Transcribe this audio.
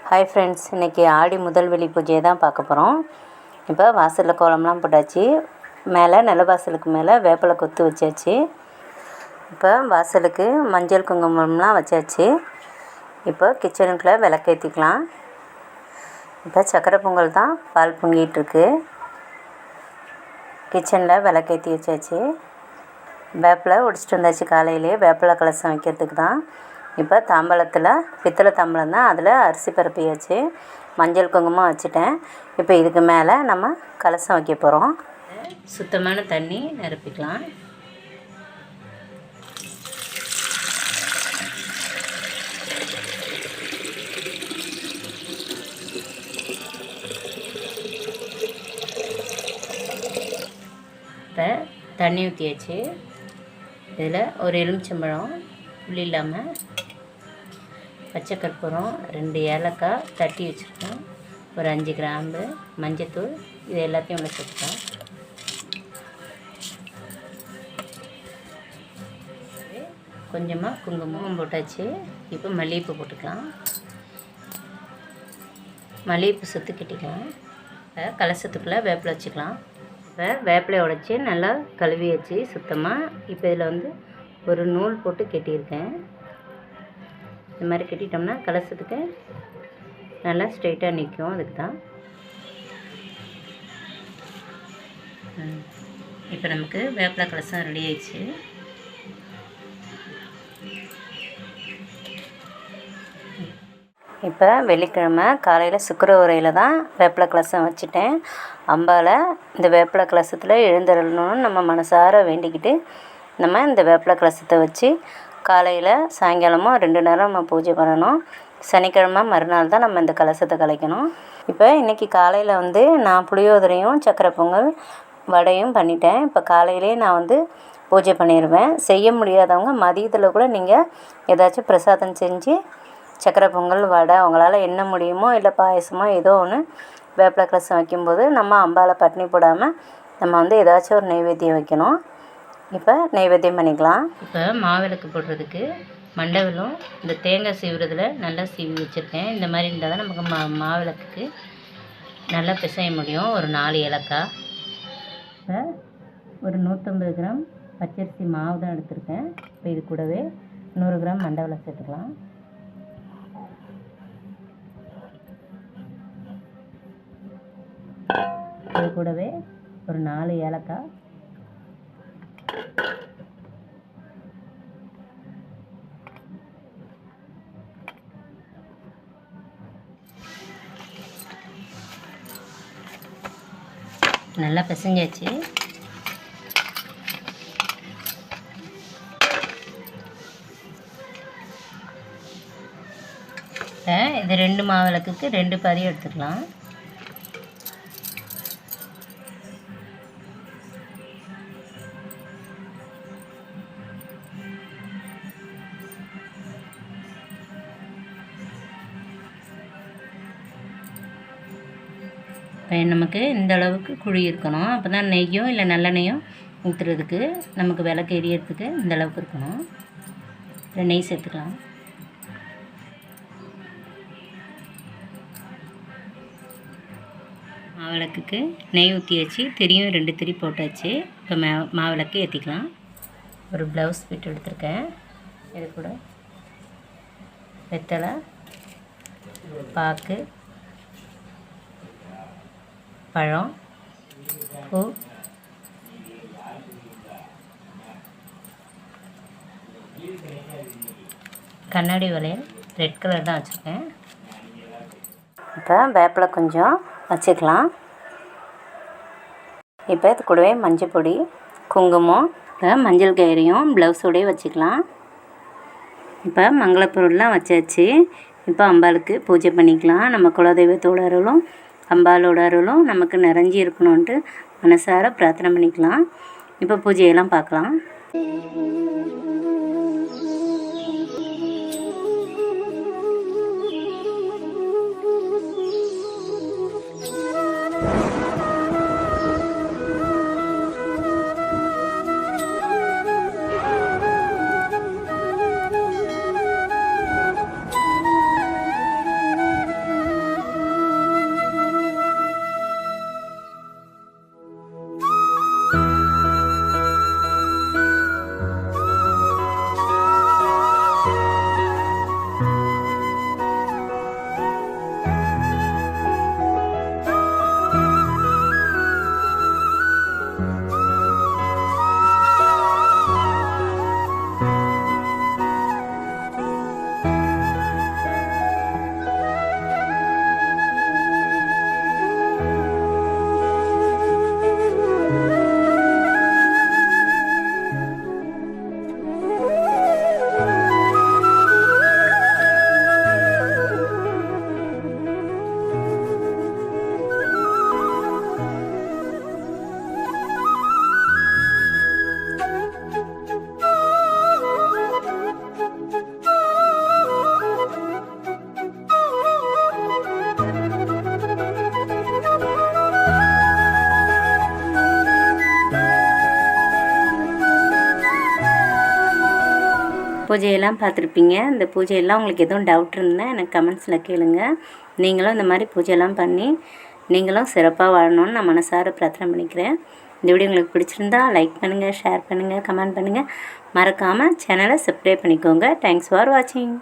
Hi friends, இன்றைக்கி ஆடி முதல் வெள்ளி பூஜையை தான் பார்க்க போகிறோம். இப்போ வாசலில் கோலம்லாம் போட்டாச்சு. மேலே நிலவாசலுக்கு மேலே வேப்பிலை கொத்து வச்சாச்சு. இப்போ வாசலுக்கு மஞ்சள் குங்குமம்லாம் வச்சாச்சு. இப்போ கிச்சனுக்குள்ளே விளக்கேற்றிக்கலாம். இப்போ சக்கரை பொங்கல் தான் பால் பொங்கிட்டுருக்கு. கிச்சனில் விளக்கேற்றி வச்சாச்சு. வேப்பிலை ஒடிச்சிட்டு வந்தாச்சு. காலையிலே வேப்பிலை கலசம் வைக்கிறதுக்கு தான். இப்போ தாம்பலத்தில் பித்தளை தாம்பலம் தான், அதில் அரிசி பரப்பியாச்சு. மஞ்சள் குங்குமம் வச்சுட்டேன். இப்போ இதுக்கு மேலே நம்ம கலசம் வைக்க போகிறோம். சுத்தமான தண்ணி நிரப்பிக்கலாம். இப்போ தண்ணி ஊற்றியாச்சு. இதில் ஒரு எலுமிச்சம்பழம் புளி இல்லாமல், பச்சை கற்பூரம், 2 ஏலக்காய் தட்டி வச்சுருக்கோம், ஒரு 5 கிராம்பு, மஞ்சத்தூள், இது எல்லாத்தையும் உள்ள சேர்த்துக்கலாம். கொஞ்சமாக குங்குமம் போட்டாச்சு. இப்போ மல்லிகைப்பூ போட்டுக்கலாம். மல்லிகைப்பூ சுற்றி கட்டிக்கலாம். கலசத்துக்குள்ளே வேப்பிலை வச்சுக்கலாம். இப்போ வேப்பிலை உடைச்சி நல்லா கழுவி வச்சு சுத்தமாக. இப்போ இதில் ஒரு நூல் போட்டு கட்டியிருக்கேன். இந்த மாதிரி கட்டிட்டோம்னா கலசத்துக்கு நல்லா ஸ்ட்ரெயிட்டாக நிற்கும். அதுக்கு தான். இப்போ நமக்கு வேப்பிலை கலசம் ரெடி ஆயிடுச்சு. இப்போ வெள்ளிக்கிழமை காலையில் சுக்கிர உரையில் தான் வேப்பிலை கலசம் வச்சுட்டேன். அம்பால் இந்த வேப்பிலை கலசத்தில் எழுந்தருளணும்னு நம்ம மனசார வேண்டிக்கிட்டு நம்ம இந்த வேப்பிலை கலசத்தை வச்சு காலையில் சாயங்காலமும் 2 நேரம் நம்ம பூஜை பண்ணணும். சனிக்கிழமை மறுநாள் தான் நம்ம இந்த கலசத்தை கலைக்கணும். இப்போ இன்றைக்கி காலையில் நான் புளியோதரையும் சக்கரை பொங்கல் வடையும் பண்ணிட்டேன். இப்போ காலையிலே நான் பூஜை பண்ணிடுவேன். செய்ய முடியாதவங்க மதியத்தில் கூட நீங்கள் ஏதாச்சும் பிரசாதம் செஞ்சு சக்கரை பொங்கல் வடை உங்களால் என்ன முடியுமோ, இல்லை பாயசமோ ஏதோ ஒன்று வேப்பிலை கலசம் வைக்கும்போது நம்ம அம்பாவை பட்டினி போடாமல் நம்ம ஏதாச்சும் ஒரு நெய்வேத்தியம் வைக்கணும். இப்போ நெய்வேத்தியம் பண்ணிக்கலாம். இப்போ மாவிளக்கு போடுறதுக்கு மண்டவெல்லம் இந்த தேங்காய் சீவுறதுல நல்லா சீவி வச்சுருக்கேன். இந்த மாதிரி இருந்தால் தான் நமக்கு மாவிளக்குக்கு நல்லா பிசைய முடியும். ஒரு 4 ஏலக்காய். இப்போ ஒரு 150 கிராம் பச்சரிசி மாவு தான் எடுத்திருக்கேன். இப்போ இது கூடவே 100 கிராம் மண்டவெல்லம் சேர்த்துக்கலாம். இது கூடவே ஒரு 4 ஏலக்காய், நல்லா பிசைஞ்சாச்சு. இது 2 மாவிளக்குக்கு 2 பாதியும் எடுத்துக்கலாம். நமக்கு இந்த அளவுக்கு குழி இருக்கணும். அப்போ தான் நெய்யோ இல்லை நல்லெண்ணெய்யோ ஊற்றுறதுக்கு நமக்கு விளக்கு எரியறதுக்கு இந்த அளவுக்கு இருக்கணும். இல்லை நெய் சேர்த்துக்கலாம். மாவிளக்குக்கு நெய் ஊற்றி வச்சு திரியும் 2 திரி போட்டாச்சு. இப்போ மாவிளக்கு ஏற்றிக்கலாம். ஒரு ப்ளவுஸ் பிட் எடுத்திருக்கேன். இது கூட வெத்தலை, பாக்கு, பழம், பூ, கண்ணாடி வளையல் ரெட் கலர் தான் வச்சுருக்கேன். இப்போ வேப்பிலை கொஞ்சம் வச்சுக்கலாம். இப்போ இது கூடவே மஞ்சள் பொடி, குங்குமம், மஞ்சள் கயிறையும் ப்ளவுஸோடய வச்சுக்கலாம். இப்போ மங்களப்பொருள்லாம் வச்சாச்சு. இப்போ அம்பாளுக்கு பூஜை பண்ணிக்கலாம். நம்ம குலதெய்வத்தோட அருளும் அம்பாலோட அருளும் நமக்கு நிறைஞ்சி இருக்கணுன்ட்டு மனசார பிரார்த்தனை பண்ணிக்கலாம். இப்போ பூஜையெல்லாம் பார்க்கலாம். பூஜையெல்லாம் பார்த்துருப்பீங்க. இந்த பூஜையெல்லாம் உங்களுக்கு எதுவும் டவுட் இருந்தால் எனக்கு கமெண்ட்ஸில் கேளுங்க. நீங்களும் இந்த மாதிரி பூஜையெல்லாம் பண்ணி நீங்களும் சிறப்பாக வாழணும்னு நான் மனசார பிரார்த்தனை பண்ணிக்கிறேன். இந்த வீடியோ உங்களுக்கு பிடிச்சிருந்தா லைக் பண்ணுங்கள், ஷேர் பண்ணுங்கள், கமெண்ட் பண்ணுங்கள். மறக்காமல் சேனலை சப்ஸ்கிரைப் பண்ணிக்கோங்க. தேங்க்ஸ் ஃபார் வாட்சிங்.